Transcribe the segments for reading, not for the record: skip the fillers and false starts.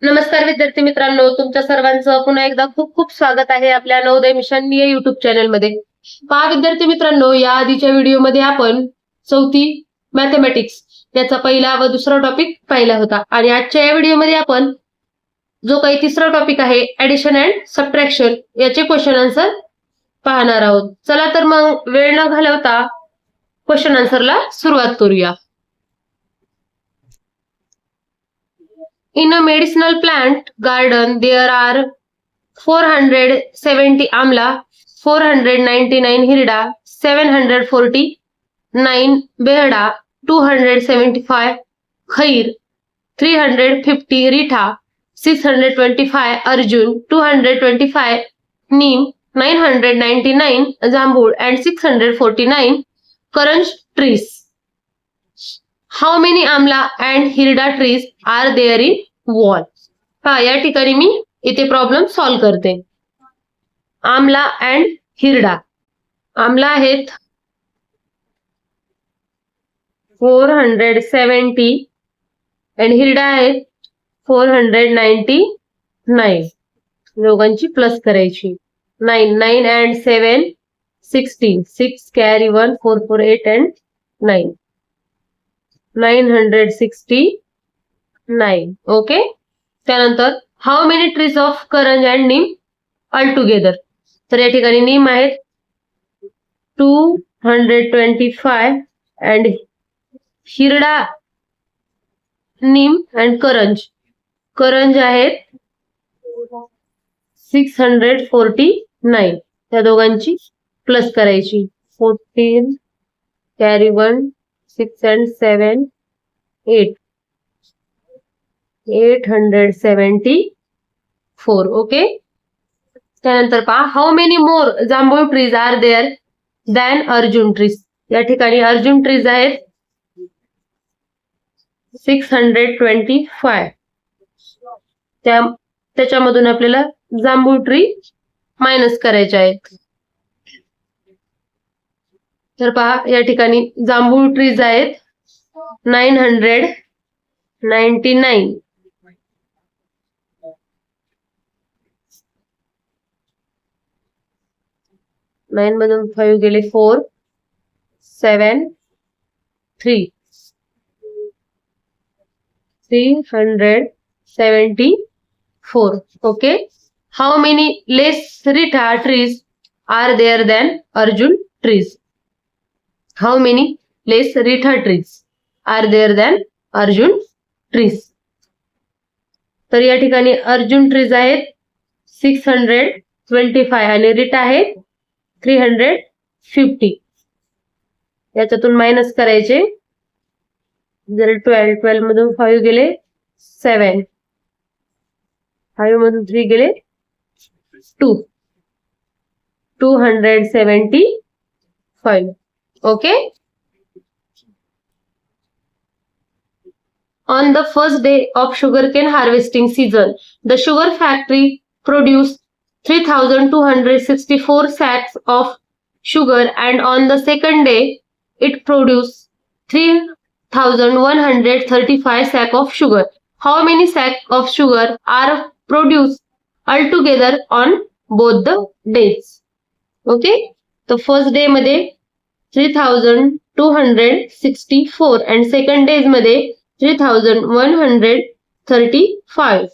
नमस्कार विद्यार्थी मित्रांनो, तुमच्या सर्वांचं पुन्हा एकदा खूप खूप स्वागत आहे आपल्या नवोदय मिशन या युट्यूब चॅनलमध्ये. पहा विद्यार्थी मित्रांनो, या आधीच्या व्हिडिओमध्ये आपण चौथी मॅथमॅटिक्स याचा पहिला व दुसरा टॉपिक पाहिला होता आणि आजच्या या व्हिडिओमध्ये आपण जो काही तिसरा टॉपिक आहे ऍडिशन अँड सबट्रॅक्शन याचे क्वेश्चन आन्सर पाहणार आहोत. चला तर मग वेळ न घालवता क्वेश्चन आन्सरला सुरुवात करूया. In a medicinal plant garden, there are 470 amla, 499 hirda, 749 behda, 275 khair, 350 ritha, 625 arjun, 225 neem, 999 zambud, and 649 karanj trees. How many amla and hirda trees are there in wall? पहा या ठिकाणी मी इथे प्रॉब्लेम सॉल्व करते. आमला and हिरडा. आमला आहेत 470 आणि हिरडा आहेत 499. दोघांची प्लस करायची. 9 and 7 16. 6 carry 1 4 4 8 and 9. 969. ओके. त्यानंतर हाऊ मेनी ट्रीज ऑफ करंज अँड नीम ऑल टुगेदर. तर या ठिकाणी नीम आहेत 225 अँड हिरडा नीम अँड करंज आहेत 649. त्या दोघांची प्लस करायची. 14 कॅरी 1 6 and 7 8 874. ओके. त्यानंतर पहा how many more jambhul trees are there than arjun trees. या ठिकाणी अर्जुन ट्रीज आहेत 625. त्याच्यामधून आपल्याला जांभूळ ट्री मायनस करायचे आहेत. तर पहा या ठिकाणी जांभूळ ट्रीज आहेत 999. 9 मधून 5 गेले 4 7 3 374. Okay. How many less ritha trees are there than arjun trees. How many less Ritha trees are there than Arjun trees? तर या ठिकाणी अर्जुन ट्रीज आहेत 625 आणि रिटा आहेत 350. याच्यातून मायनस करायचे. जर 12 मधून 5 गेले 7, 5 मधून 3 गेले 2, 275. Okay. On the first day of sugarcane harvesting season, the sugar factory produced 3,264 sacks of sugar, and on the second day, it produced 3,135 sacks of sugar. How many sacks of sugar are produced altogether on both the days? Okay. The first day मध्ये 3,264 and second days मध्ये 3,135.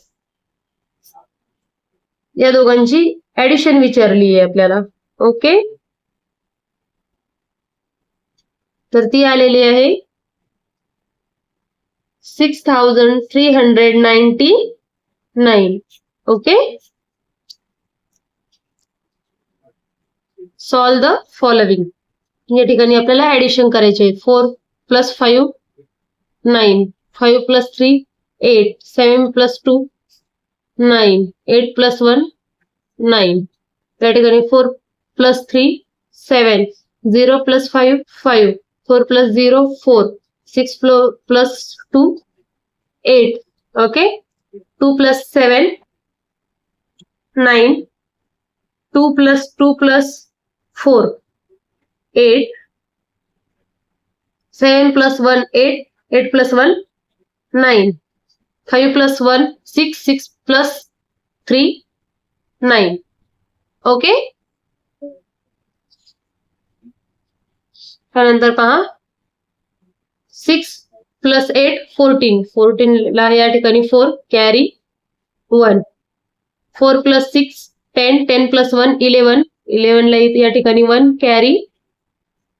या दोघांची addition विचारली आहे आपल्याला. Okay. तर ती आलेली आहे 6,399. ओके. Solve the following. या ठिकाणी आपल्याला ऍडिशन करायचे आहे. 4 + 5 9, 5 + 3 8, 7 + 2 9, 8 + 1 9. या ठिकाणी 4 + 3 7, 0 + 5 5, 4 + 0 4, 6 + 2 8. ओके. 2 + 7 9, 2 + 2 + 4 8, 7 + 1 8, 8 + 1 9, 5 + 1 6, 6 + 3 9. ओके, त्यानंतर पहा 6 + 8 14, 14 ला या ठिकाणी 4 कॅरी 1. 4 + 6 10, 10 + 1 11, 11 ला या ठिकाणी 1 कॅरी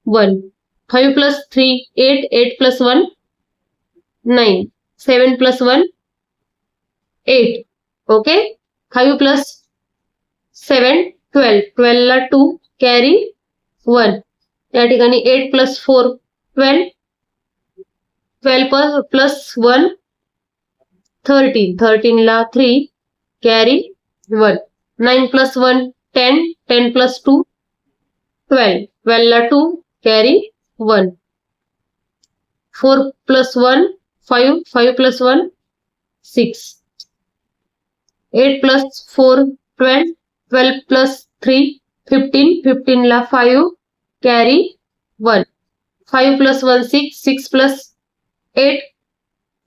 1. 5 + 3 8, 8 + 1 9, 7 + 1 8. ओके, 5 + 7 12, 12 ला 2 कॅरी 1. या ठिकाणी 8 + 4 12, 12 + 1 13, 13 ला 3 कॅरी 1. 9 + 1 10, 10 + 2 12, 12 ला 2 कॅरी 1. 4 + 1 5, 5 + 1 6. 8 + 4 12, 12 + 3 15, 15 ला 5 कॅरी 1. 5 + 1 6, 6 + 8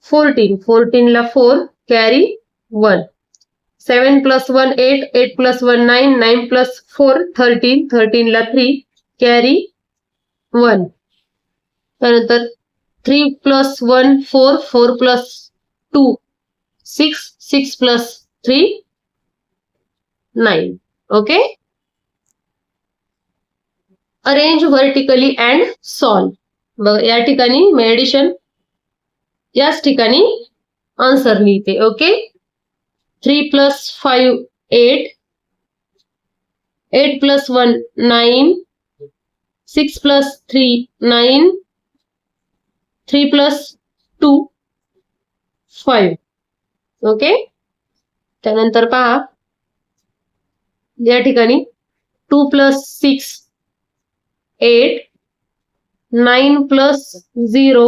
14, 14 ला 4 कॅरी 1. 7 + 1 8, 8 + 1 9, 9 + 4 13, 13 ला 3 कॅरी 1. त्यानंतर 3 + 1 4, 4 + 2 6, 6 + 3 9. Okay, arrange vertically and solve. बघा या ठिकाणी मेडिशन, याच ठिकाणी आन्सर लिहिते. ओके, 3 + 5 8, 8 + 1 9, 6 + 3 9, 3 + 2 5. ओके, त्यानंतर पहा या ठिकाणी 2 + 6 8, 9 + 0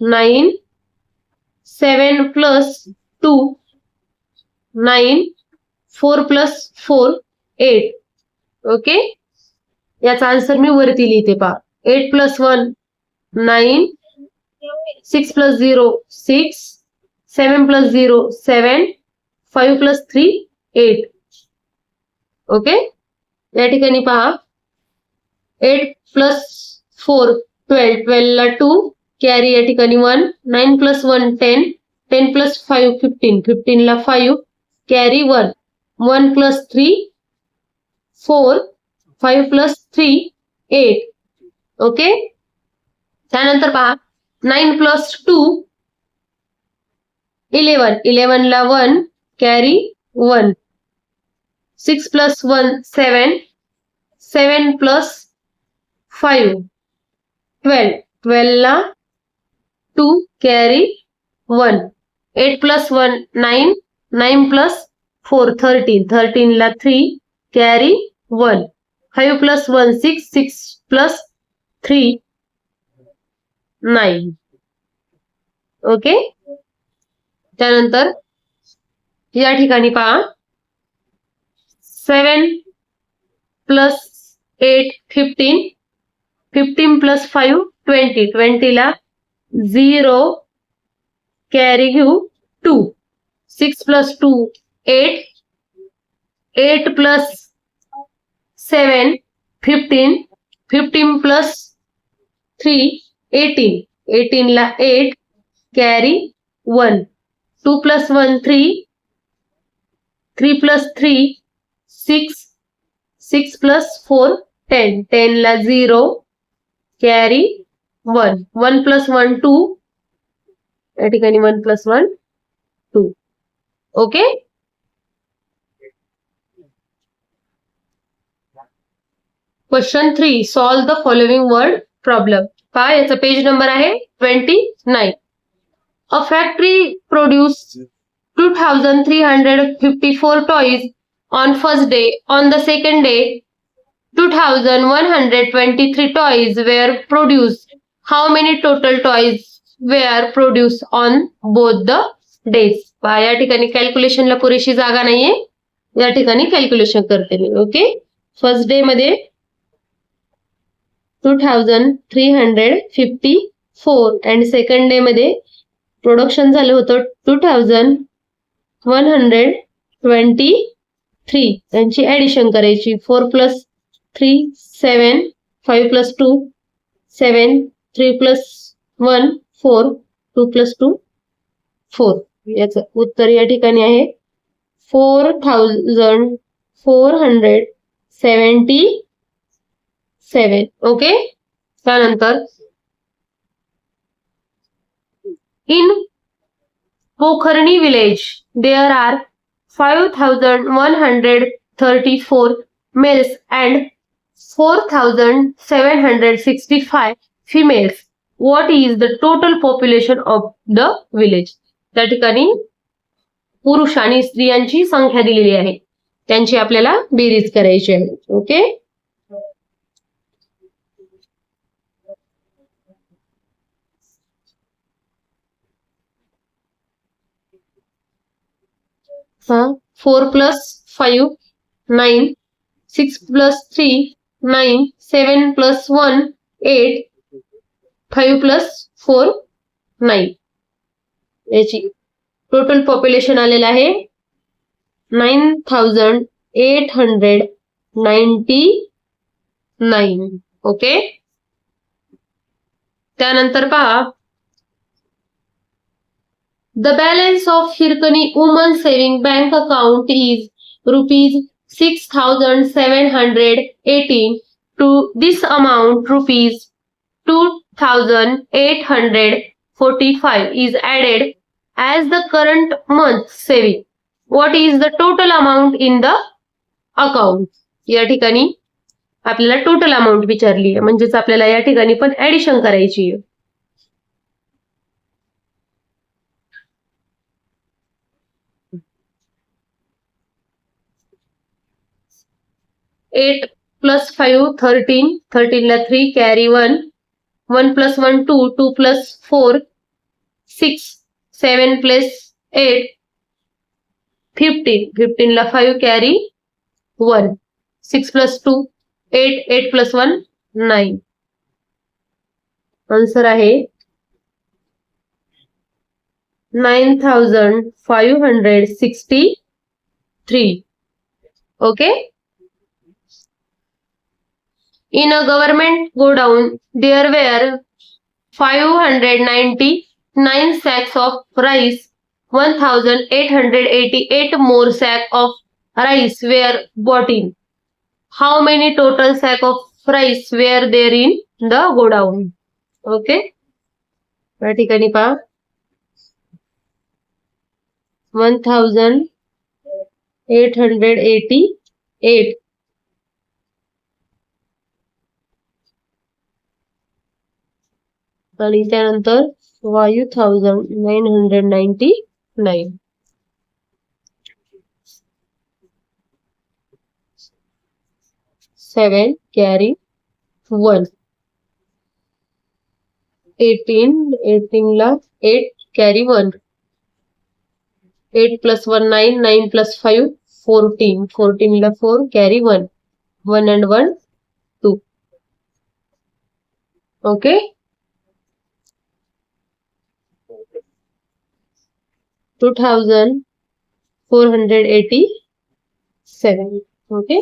9, 7 + 2 9, 4 + 4 8. ओके, याचा आन्सर मी वरती लिहिते पहा. 8 + 1 9, 6 + 0 6, 7 + 0 7, 5 + 3 8. ओके, या ठिकाणी पहा 8 + 4 12, 12 ला 2 कॅरी या ठिकाणी 1. 9 + 1 10, 10 + 5 15, 15 ला 5 कॅरी 1. 1 + 3 4, 5 + 3 8. ओके, त्यानंतर पहा 9 + 2 11, 11 ला 1 कॅरी 1. 6 + 1 7, 7 + 5 12, 12 ला 2 कॅरी 1. 8 + 1 9, 9 + 4 13, 13 ला 3 कॅरी 1. 5 + 1 6, 6 + 3 9. ओके, त्यानंतर या ठिकाणी पहा 7 + 8 15, 15 + 5 20, 20 ला 0 कॅरी घेऊ 2. 6 + 2 8, 8 + 7 15, 15 + 3 18, 18 ला 8 कॅरी 1. 2 + 1 3, 3 + 3 6, 6 + 4 10, 10 ला 0 कॅरी 1. 1 + 1 2, या ठिकाणी 1 + 1 2. Okay, question 3 solve the following word problem. पहा याचा पेज नंबर आहे 29. A factory produce 2354 toys on first day. On the second day 2123 toys were produced. How many total toys were produced on both the days? पहा या ठिकाणी कॅल्क्युलेशनला पुरेशी जागा नाहीये, या ठिकाणी कॅल्क्युलेशन करते मी. ओके, फर्स्ट डे मध्ये 2354 आणि सेकंड डे मध्ये प्रोडक्शन झालं होतं 2123. त्यांची ऍडिशन करायची. 4 + 3 7, 5 + 2 7, 3 + 1 4, 2 + 2 4. याचं उत्तर या ठिकाणी आहे 4477. ओके. त्यानंतर in Pokharni village there are 5134 males and 4765 females. What is the total population of the village? त्या ठिकाणी पुरुष आणि स्त्रियांची संख्या दिलेली आहे, त्यांची आपल्याला बेरीज करायची आहे. ओके. हा 4 + 5 9, 6 + 3 9, 7 + 1 8, 5 + 4 9. याची टोटल पॉप्युलेशन आलेलं आहे 9899. ओके. त्यानंतर पहा, the balance of Hirkani women saving bank account is ₹6,718. To this amount ₹2,845 is added as the current month saving. What is the total amount in the account? या ठिकाणी आपल्याला टोटल अमाउंट विचारली आहे, म्हणजेच आपल्याला या ठिकाणी पण ऍडिशन करायची आहे. 8 + 5 13, 13 ला 3 कॅरी 1, 1 + 1 2, 2 + 4 6, 7 + 8 15, 15 ला 5 कॅरी 1, 6 + 2 8, 8 + 1 9. आन्सर आहे 9563. Okay. In a government godown, there were 599 sacks of rice. 1888 more sacks of rice were bought in. How many total sacks of rice were there in the godown? Okay. या ठिकाणी पहा 1888 आणि त्यानंतर 5999. 7 carry 1, 18 ला 8 carry 1, 8 + 1 9, 9 + 5 14, 14 ला 4 carry 1, 1 and 1 2. Okay. 2487. Okay.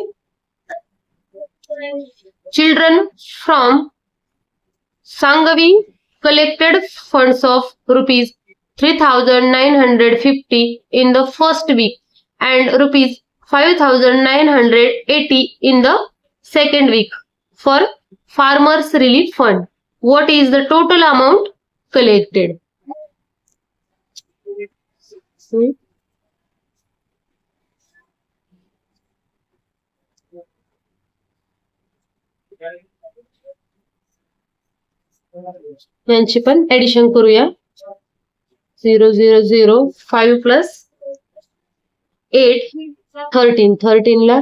Children from Sangavi collected funds of ₹3,950 in the first week and ₹5,980 in the second week for Farmers Relief Fund. What is the total amount collected? यांची पण addition करूया. 0 0 0 5 + 8 13, 13 ला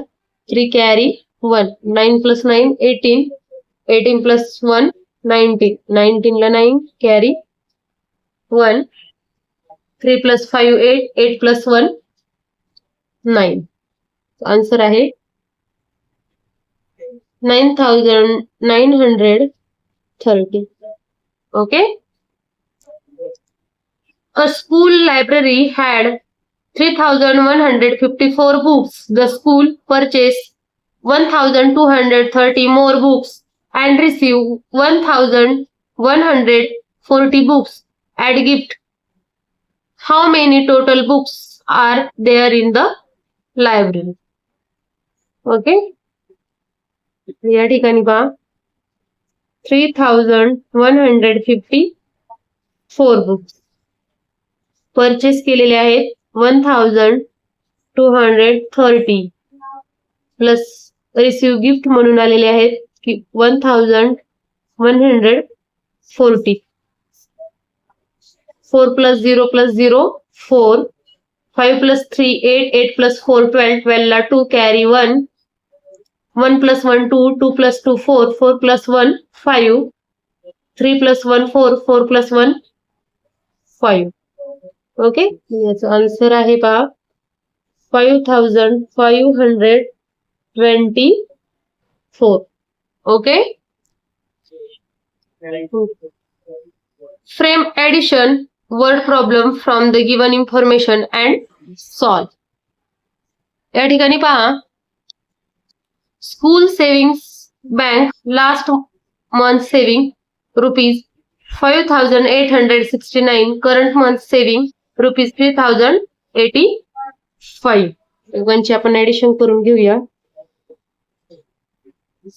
3 carry 1, 9 + 9 18, 18 + 1 19, 19 ला 9 carry 1, 3 + 5 8, 8 + 1 9. Answer आहे 9930. Okay. A school library had 3,154 books. The school purchased 1,230 more books and received 1,140 books at gift. How many total books are there in the library? Okay. या ठिकाणी पहा 3,154 books purchase केलेले आहेत 1,230 plus receive gift म्हणून आलेले आहेत 1,140. 4 plus 0 plus 0 4. 5 plus 3 8. 8 plus 4 12. 12 ला 2 carry 1. 1 plus 1 2. 2 plus 2 4. 4 plus 1 5. 3 plus 1 4. 4 plus 1 5. Okay, याचा आन्सर आहे पहा 5,524. Okay. Frame addition word problem from the given information and solve. या ठिकाणी पहा school savings bank last month saving rupees 5,869. Current month saving rupees 3,085. दोघांची आपण addition करून घेऊया.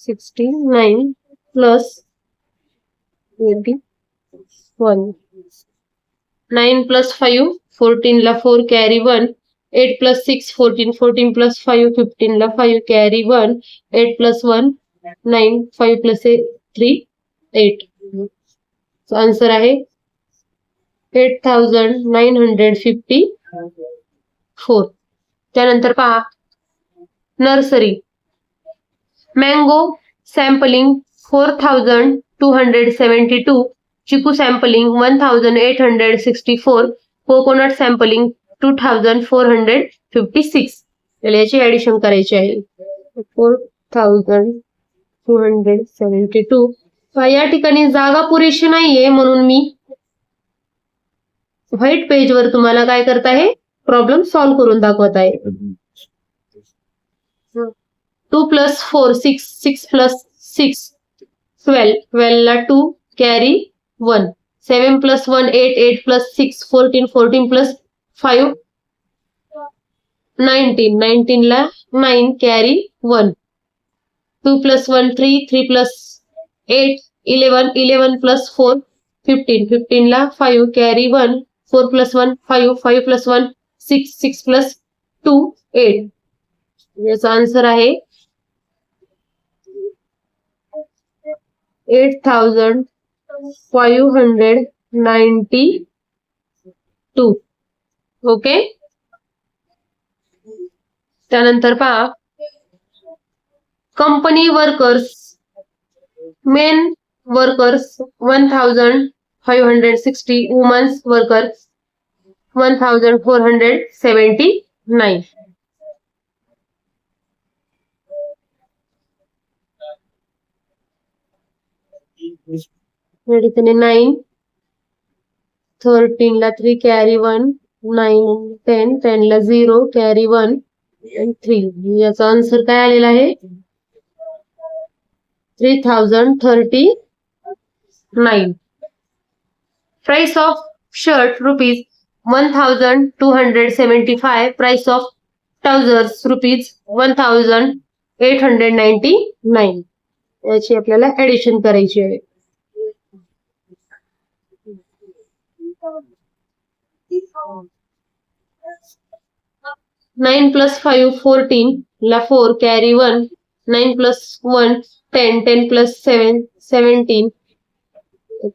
69 प्लस 81. 9 plus 5 14 ला 4 carry 1. 8 plus 6 14. 14 plus 5 15 ला 5 carry 1. 8 plus 1 9. 5 plus 3 8. आन्सर आहे 8,954. त्यानंतर पहा नर्सरी मँगो सॅम्पलिंग 4,272. चिकू सॅम्पलिंग 1,864. Coconut sampling 2,456. त्याला याची ऍडिशन करायची आहे 4,272. या ठिकाणी जागा पुरेशी नाहीये म्हणून मी व्हाईट पेज वर तुम्हाला काय करत आहे प्रॉब्लेम सॉल्व्ह करून दाखवत आहे. 2 plus 4 6. 6 plus 6 12. 12 ला 2 carry 1. 7 plus 1 8. 8 plus 6 14. 14 plus 5 19. 19 ला 9 carry 1. 2 plus 1 3. 3 plus 8 11. 11 plus 4 15. 15 ला 5 carry 1. 4 plus 1 5. 5 plus 1 6. 6 plus 2 8. याचा आन्सर आहे 8,592. ओके. त्यानंतर पहा company workers men workers 1,560. Women's workers 1,479. या ठिकाणी 9. 13 ला 3 carry 1. 9 10. 10 ला 0 carry 1 and 3. याचा आन्सर काय आलेला आहे 3,039. Price of shirt rupees 1,275. Price of trousers rupees 1,899. याची आपल्याला ऍडिशन करायची आहे. 9 plus 5 14 ला 4 carry 1. 9 plus 1 10. 10 plus 7 17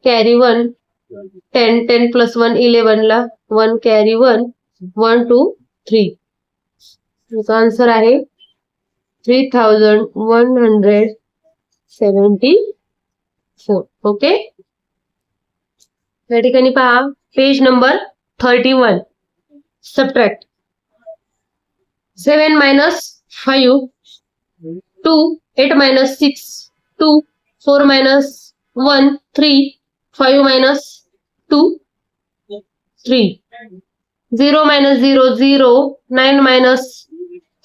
carry 1. 10. 10 plus 1 11 ला 1 carry 1. 1 2 3. याचा आन्सर आहे 3,174. ओके. या ठिकाणी पहा page number 31. Subtract 7 minus 5 2. 8 minus 6 2. 4 minus 1 3. 5 minus 2 3. 0 minus 0, 0. 9 minus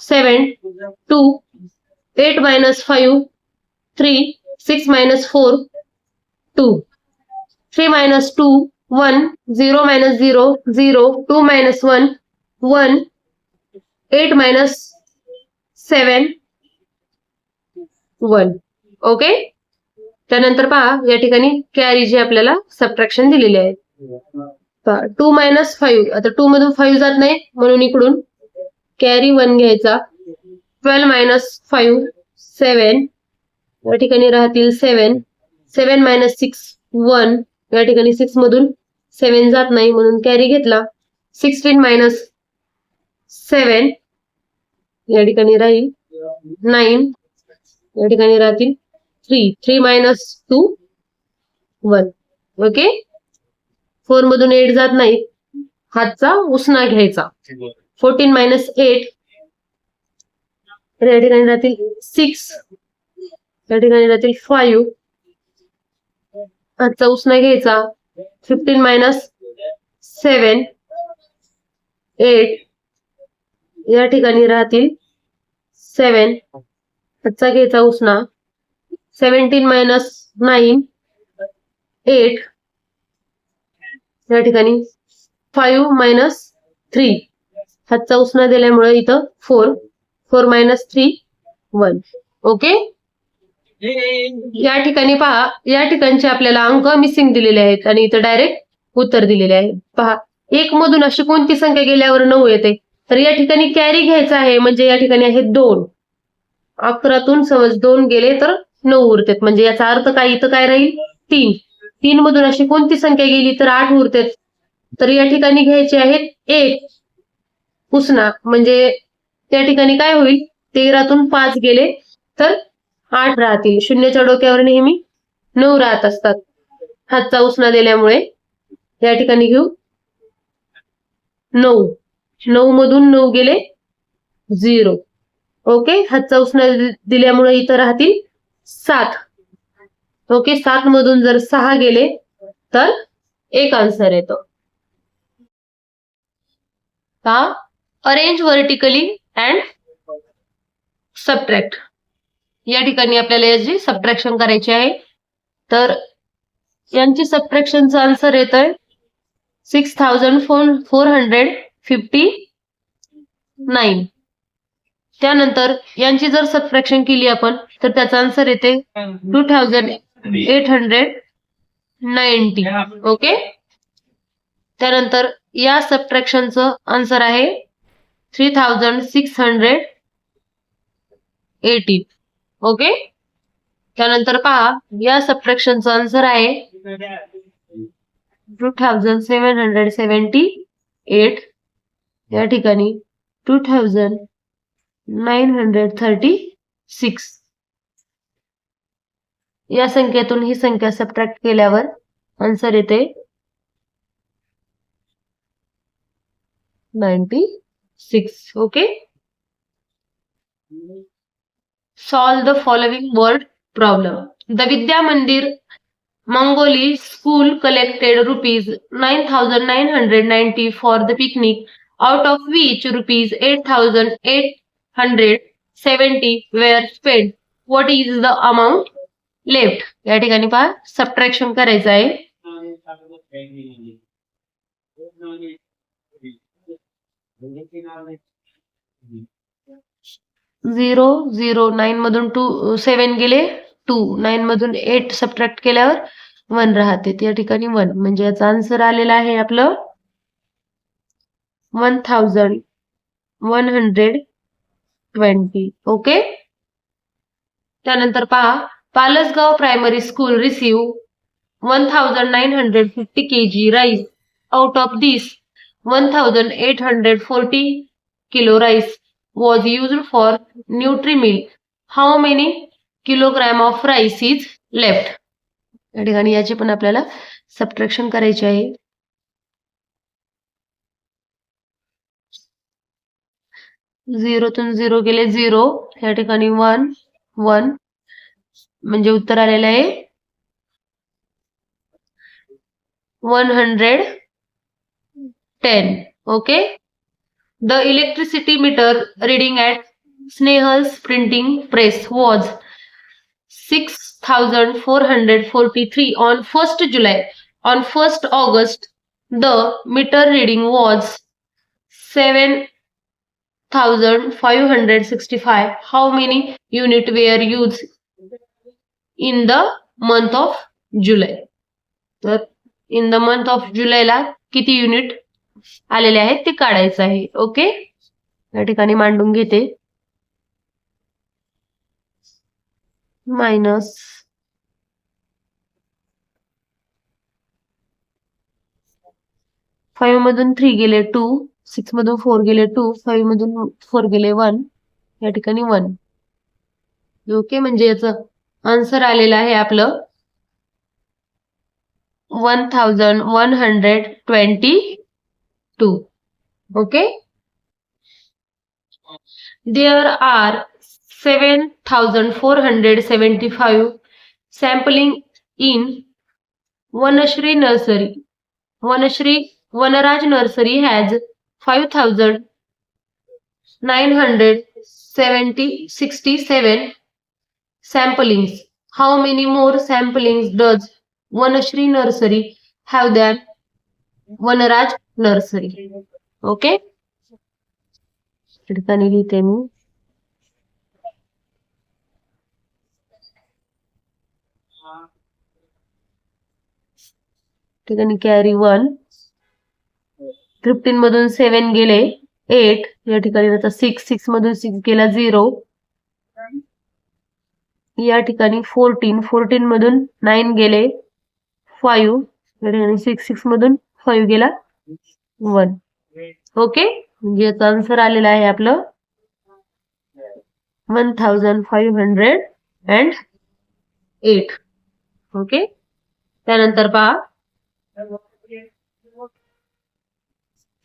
7, 2. 8 minus 5, 3. 6 minus 4, 2. 3 minus 2, 1. 0 minus 0, 0. 2 minus 1, 1. 8 minus 7, 1. Okay. त्यानंतर पहा या ठिकाणी कॅरी जे आपल्याला सबट्रॅक्शन दिलेले आहे. 2 minus 5, आता 2 मधून 5 जात नाही म्हणून इकडून कॅरी 1 घ्यायचा. 12 minus 5, 7. या ठिकाणी राहतील 7. 7 minus 6, 1. या ठिकाणी 6 मधून 7 जात नाही म्हणून कॅरी घेतला. 16 minus 7. या ठिकाणी राहील 9. या ठिकाणी राहतील 3. 3 minus 2, 1. ओके. 4 मधून 8 जात नाही, हातचा उसना घ्यायचा. 14 minus 8. या ठिकाणी राहतील 6. या ठिकाणी राहतील 5. हातचा उसना घ्यायचा. 15 minus 7, 8. या ठिकाणी राहतील 7. हातचा घ्यायचा उसना. 17 minus 9, 8. या ठिकाणी 5 minus 3. हातचा उसना दिल्यामुळे इथं 4. 4 minus 3, 1. ओके. या ठिकाणी पहा, या ठिकाणचे आपल्याला अंक मिसिंग दिलेले आहेत आणि इथं डायरेक्ट उत्तर दिलेले आहे. पहा, 1 मधून अशी कोणती संख्या गेल्यावर 9 येते, तर या ठिकाणी कॅरी घ्यायचा आहे. म्हणजे या ठिकाणी आहे 2. 11तून समज 2 गेले तर 9 उरतात. म्हणजे याचा अर्थ काय, इथं काय राहील 3. 3 मधून अशी कोणती संख्या गेली तर 8 उरतात. तर या ठिकाणी घ्यायचे आहेत 1 उसना. म्हणजे त्या ठिकाणी काय होईल, 13तून 5 गेले तर 8 राहतील. शून्याच्या डोक्यावर नेहमी 9 राहत असतात. हातचा उसना दिल्यामुळे या ठिकाणी घेऊ 9. 9 मधून 9 गेले 0. ओके. हातचा उसना दिल्यामुळे इथं राहतील 7. ओके. 7 मधून जर 6 गेले तर 1 आन्सर येतो. Arrange vertically and subtract. या ठिकाणी आपल्याला याची सबट्रॅक्शन करायची आहे. तर यांची सबट्रॅक्शनचं आन्सर येत आहे 6459. त्यानंतर यांची जर सबट्रॅक्शन केली आपण तर त्याचा आन्सर येते 2890. ओके. त्यानंतर या सबट्रॅक्शनचं आन्सर आहे 3618. ओके. त्यानंतर पहा, या सबट्रॅक्शनचं आन्सर आहे 2778. या ठिकाणी 2936. या संख्येतून ही संख्या सबट्रॅक्ट केल्यावर आन्सर येते 96. Okay. Solve the following word problem. The Vidya Mandir Mongoli school collected rupees 9990 for the picnic, out of which rupees 8870 were spent. What is the amount left? या ठिकाणी पहा, सबट्रॅक्शन करायचं आहे. 0 0 9 मधून 7 गेले 2. 9 मधून 8 सबट्रॅक्ट केल्यावर 1 राहते. या ठिकाणी 1. म्हणजे याचा आन्सर आलेला आहे आपलं 1120. ओके. त्यानंतर पहा, Palasgaon primary school receive 1950 kg rice. Out of this 1840 kilo rice was used for Nutri-Mill. How many kilogram of rice is left? या ठिकाणी याची पण आपल्याला सबट्रॅक्शन करायची आहे. 0 तून 0 गेले 0. या ठिकाणी 1 1. म्हणजे उत्तर आलेलं आहे 100 10. Okay. The electricity meter reading at Snehal's printing press was 6,443 on 1st July. On 1st August, the meter reading was 7,565. How many units were used in the month of July? तर in the month of July ला किती unit आलेले आहेत ते काढायचं आहे. Okay, या ठिकाणी मांडून घेते. मायनस 5 मधून 3 गेले 2, 6 मधून 4 गेले 2, 5 मधून 4 गेले 1, या ठिकाणी 1. ओके, म्हणजे याचं आन्सर आलेलं आहे आपलं 1122. Okay. There are 7,475 sampling in Vanashri nursery. Vanaraj nursery has 5,967 samplings. How many more samplings does Vanashri nursery have than Vanaraj nursery? Okay. ठिकाणी लिहिते मी. ठिकाणी कॅरी 1. 15 मधून 7 गेले 8, या ठिकाणी आता 6 मधून 6 गेला 0, या ठिकाणी 14 मधून 9 गेले 5, या ठिकाणी 6 मधून 5 गेला 1. ओके, म्हणजे याचा आन्सर आलेला आहे आपलं 1508. ओके, त्यानंतर पहा,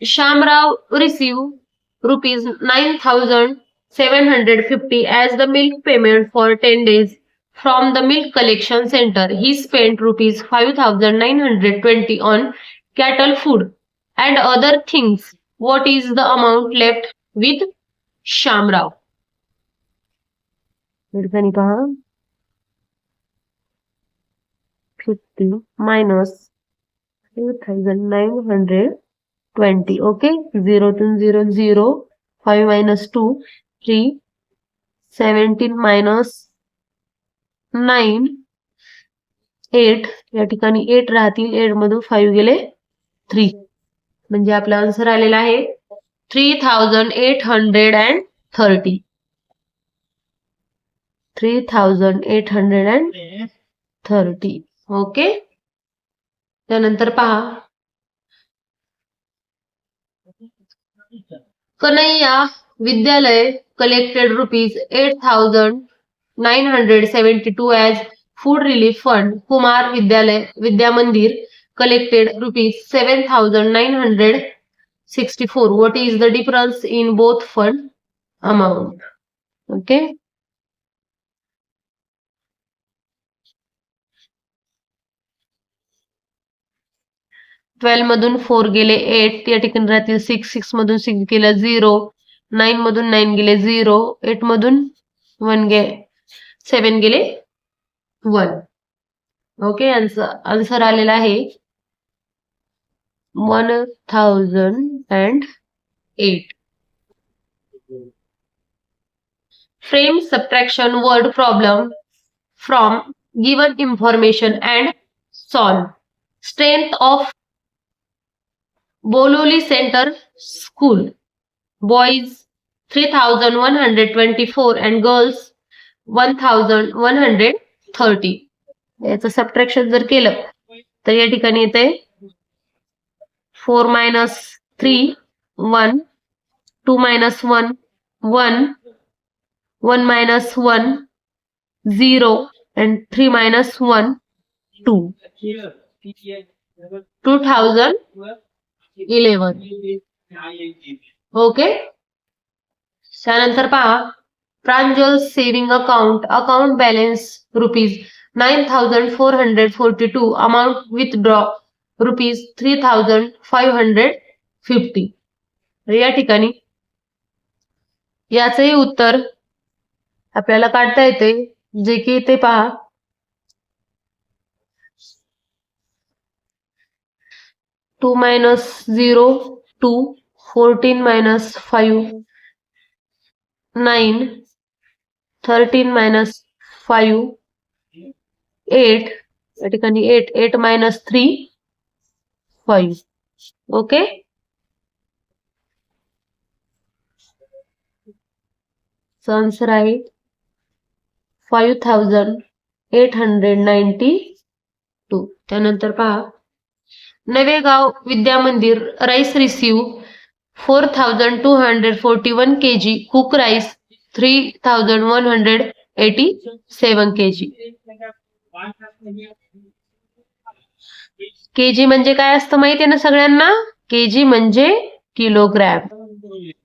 Shamrao received rupees 9,750 as the milk payment for 10 days from the milk collection center. He spent rupees 5,920 on cattle food and other things. What is the amount left with Shamrao? ठिकाणी पहा 50 minus 2,920. Okay, 0 तून 0 0, 5 minus 2 3, 17 minus 9 8, या ठिकाणी 8 राहतील, 8 मधून 5 गेले 3, म्हणजे आपला आन्सर आलेला आहे 3,830. 3,830. ओके, त्यानंतर पहा, कन्हैया विद्यालय collected rupees 8,972 as food relief fund. Kumar Vidya Mandir collected rupees 7,964. What is the difference in both fund amount? Okay. Twelve मधून 4 गेले 8, या ठिकाणी राहतील 6 मधून 6 गेला 0, 9 मधून 9 गेले 0, 8 मधून 7 गेले 1. ओके, आन्सर आलेला आहे 1008. Frame subtraction word problem from given information and solve. Strength of Bololi Center School. Boys 3,124 and girls 1,130. याचं सबट्रॅक्शन जर केलं तर या ठिकाणी येते 4 minus 3 1, 2 minus 1 1, 1 minus 1 0 and 3 minus 1 2. 2011. Okay, त्यानंतर पहा, Pranjal saving account balance rupees 9,442, amount withdraw rupees 3,550. 50. या ठिकाणी याचंही उत्तर आपल्याला काढता येते, जे की इथे पहा 2 - 0 2 14 - 5 9 13 - 5 8 या ठिकाणी 8 8 - 3 5. ओके. आन्सर आहे 5892. त्यानंतर पहा नवेगाव विद्या मंदिर rice receive 4241 kg cook rice 3187 kg. KG म्हणजे काय असतं माहिती आहे ना सगळ्यांना? केजी म्हणजे किलोग्रॅम.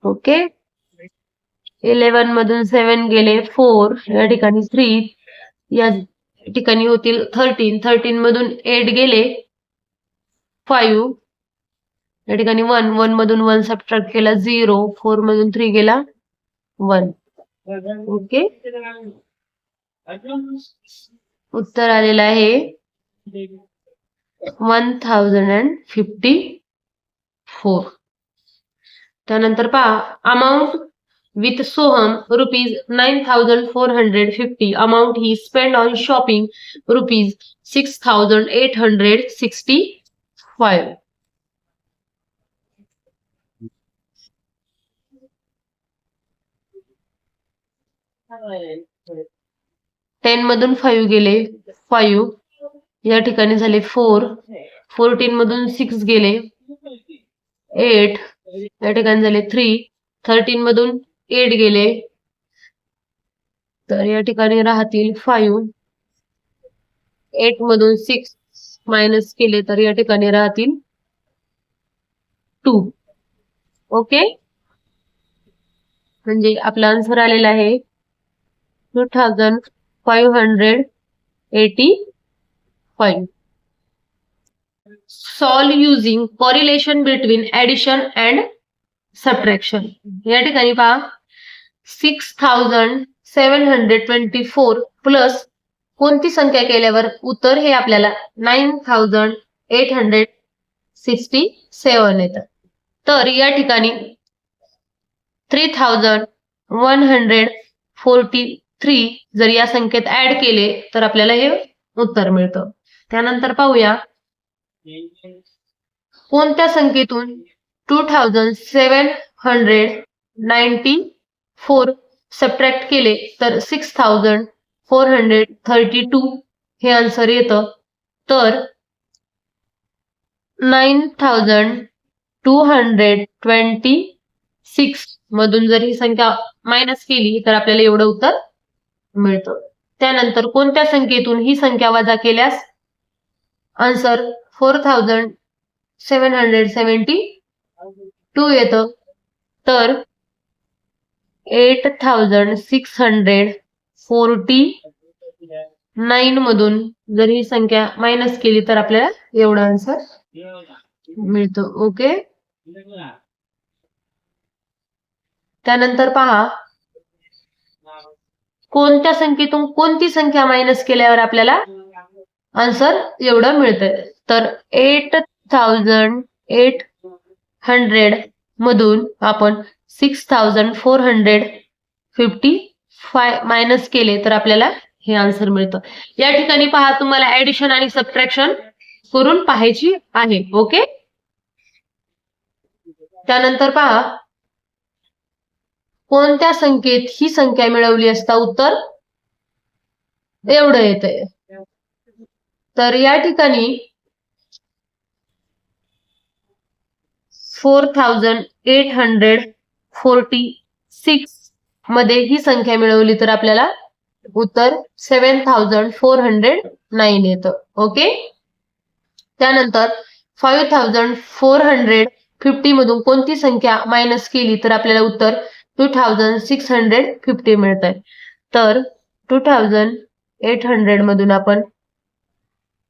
ओके. 11 मधून 7 गेले 4 या ठिकाणी 3 या ठिकाणी होतील 13 13 मधून 8 गेले 5 या ठिकाणी 1 1 मधून 1 सबट्रॅक्ट केला 0 4 मधून 3 गेला 1. ओके. उत्तर आलेलं आहे 1054. त्यानंतर पहा amount with Soham ₹9,450 amount he spent on shopping ₹6,865. 10 मधून 5 गेले 5 या ठिकाणी झाले 4 14 मधून 6 गेले 8 या ठिकाणी झाले 3 13 मधून 8 गेले तर या ठिकाणी राहतील 5 8 मधून 6 मायनस केले तर या ठिकाणी राहतील 2. ओके. म्हणजे आपला आन्सर आलेला आहे 2585. Solve using correlation between addition and subtraction. या ठिकाणी पहा 6724 प्लस कोणती संख्या केल्यावर उत्तर हे आपल्याला 9867 येतं. तर या ठिकाणी 3143 जर या संख्येत ऍड केले तर आपल्याला हे उत्तर मिळतं. त्यानंतर पाहूया कोणत्या संख्येतून 2794 सबट्रॅक्ट केले तर 6432 हे आन्सर येतं. तर 9226 मधून जर ही संख्या मायनस केली तर आपल्याला एवढं उत्तर मिळतं. त्यानंतर कोणत्या संख्येतून ही संख्या वजा केल्यास आन्सर 4772 येतं. तर 8649 मधून जर ही संख्या मायनस केली तर आपल्याला एवढा आन्सर मिळतो. ओके. त्यानंतर पहा कोणत्या संख्येतून कोणती संख्या मायनस केल्यावर आपल्याला आन्सर एवढं मिळतंय. तर 8800 मधून आपण 6455 मायनस केले तर आपल्याला हे आन्सर मिळतं. या ठिकाणी पहा तुम्हाला ऍडिशन आणि सबट्रॅक्शन करून पाहायची आहे. ओके. त्यानंतर पहा कोणत्या संख्येत ही संख्या मिळवली असता उत्तर एवढं येतंय. तर या ठिकाणी 4846 मध्ये ही संख्या मिळवली तर आपल्याला उत्तर 7409 येतं. ओके. त्यानंतर 5450 मधून कोणती संख्या मायनस केली तर आपल्याला उत्तर 2650 मिळत आहे. तर 2800 मधून आपण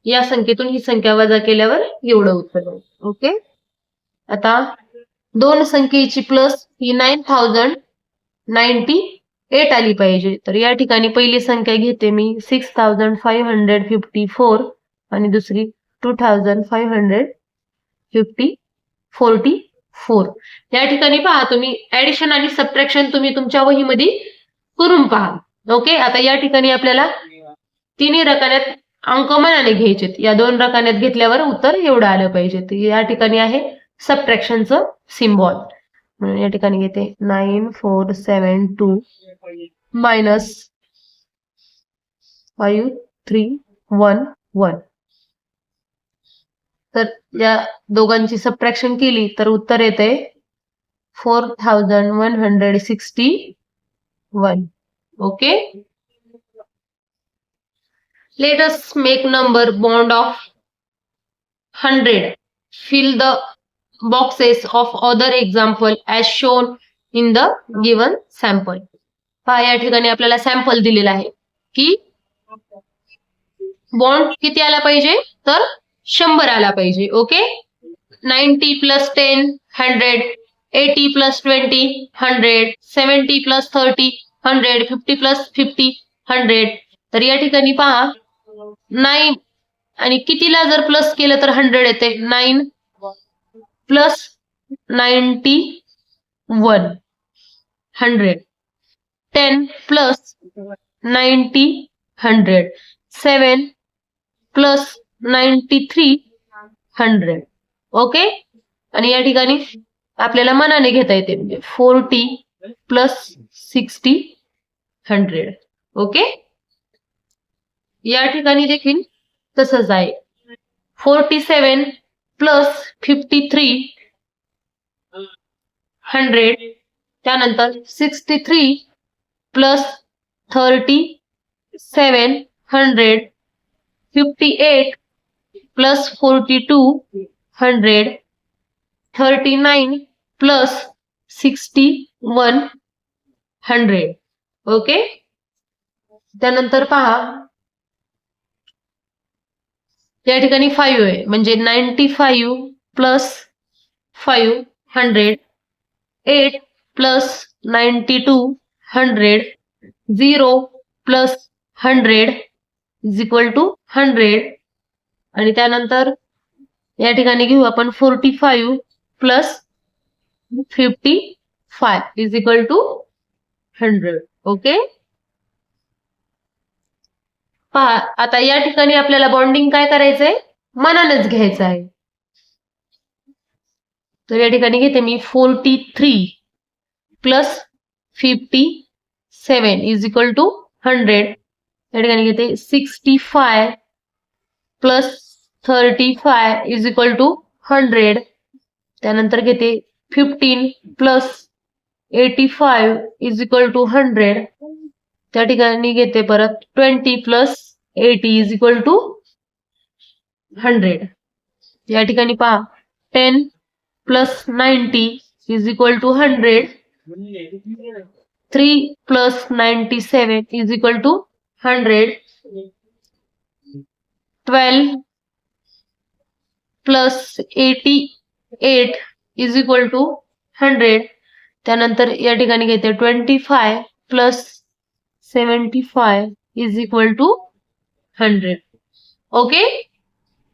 या संख्येतून ही संख्या वजा केल्यावर एवढं उत्तर मिळतं. ओके. आता दोन संख्येची प्लस ही 9098 आली पाहिजे. तर या ठिकाणी पहिली संख्या घेते मी 6554 आणि दुसरी 2544. या ठिकाणी पहा तुम्ही ऍडिशन आणि सबट्रॅक्शन तुम्ही तुमच्या वहीमध्ये करून पहा. ओके, आता या ठिकाणी आपल्याला तिन्ही रकान्यात अंक मनाने घ्यायचे. या दोन रकान्यात घेतल्यावर उत्तर एवढं आलं पाहिजे. तर या ठिकाणी आहे सबट्रॅक्शनचं सिम्बॉल. म्हणून या ठिकाणी घेते 9472 मायनस 5311. तर या दोघांची सबट्रॅक्शन केली तर उत्तर येते 4161. Okay, let us make number bond of 100. Fill the boxes of other example as shown in the given sample. पहा या ठिकाणी आपल्याला सॅम्पल दिलेला आहे की बॉन्ड किती आला पाहिजे, तर 100 आला पाहिजे. ओके, 90 + 10 100, 80 + 20 100, 70 + 30 100, 50 + 50 100. तर या ठिकाणी पहा 9 आणि कितीला जर प्लस केलं तर 100 येते. 9 + 91 100, 10 + 90 100, 7 + 93 100. ओके, आणि या ठिकाणी आपल्याला मनाने घेता येते म्हणजे 40 + 60 100. ओके, या ठिकाणी देखील तसंच आहे. 47 + 53 100, त्यानंतर 63 + 37 100, 58 + 42 100, 39 + 61 100. ओके, त्यानंतर पहा या ठिकाणी 5 आहे म्हणजे 95 + 5 100, 8 + 92 100, 0 + 100 = 100. आणि त्यानंतर या ठिकाणी घेऊ आपण 45 + 55 = 100. ओके, पहा आता या ठिकाणी आपल्याला बॉन्डिंग काय करायचंय, मनानेच घ्यायचं आहे. तर या ठिकाणी घेते मी 43 + 57 = 100. या ठिकाणी घेते 65 + 35 = 100. त्यानंतर घेते 15 + 85 = 100. त्या ठिकाणी घेते परत 20 + 80 = 100. या ठिकाणी पहा 10 + 90 = 100, 3 + 97 = 100, 12 + 88 = 100. त्यानंतर या ठिकाणी घेते 25 + 75 = 100. ओके,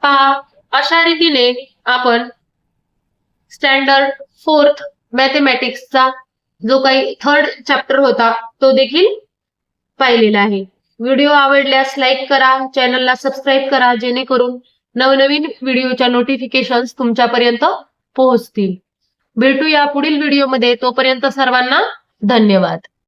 पहा अशा रीतीने आपण स्टँडर्ड 4th मॅथमॅटिक्सचा जो काही 3rd चॅप्टर होता तो देखील पाहिलेला आहे. व्हिडिओ आवडल्यास लाईक करा, चॅनलला सबस्क्राईब करा जेणेकरून नवनवीन व्हिडिओच्या नोटिफिकेशन्स तुमच्यापर्यंत पोहोचतील. भेटूया पुढील व्हिडिओमध्ये. तोपर्यंत सर्वांना धन्यवाद.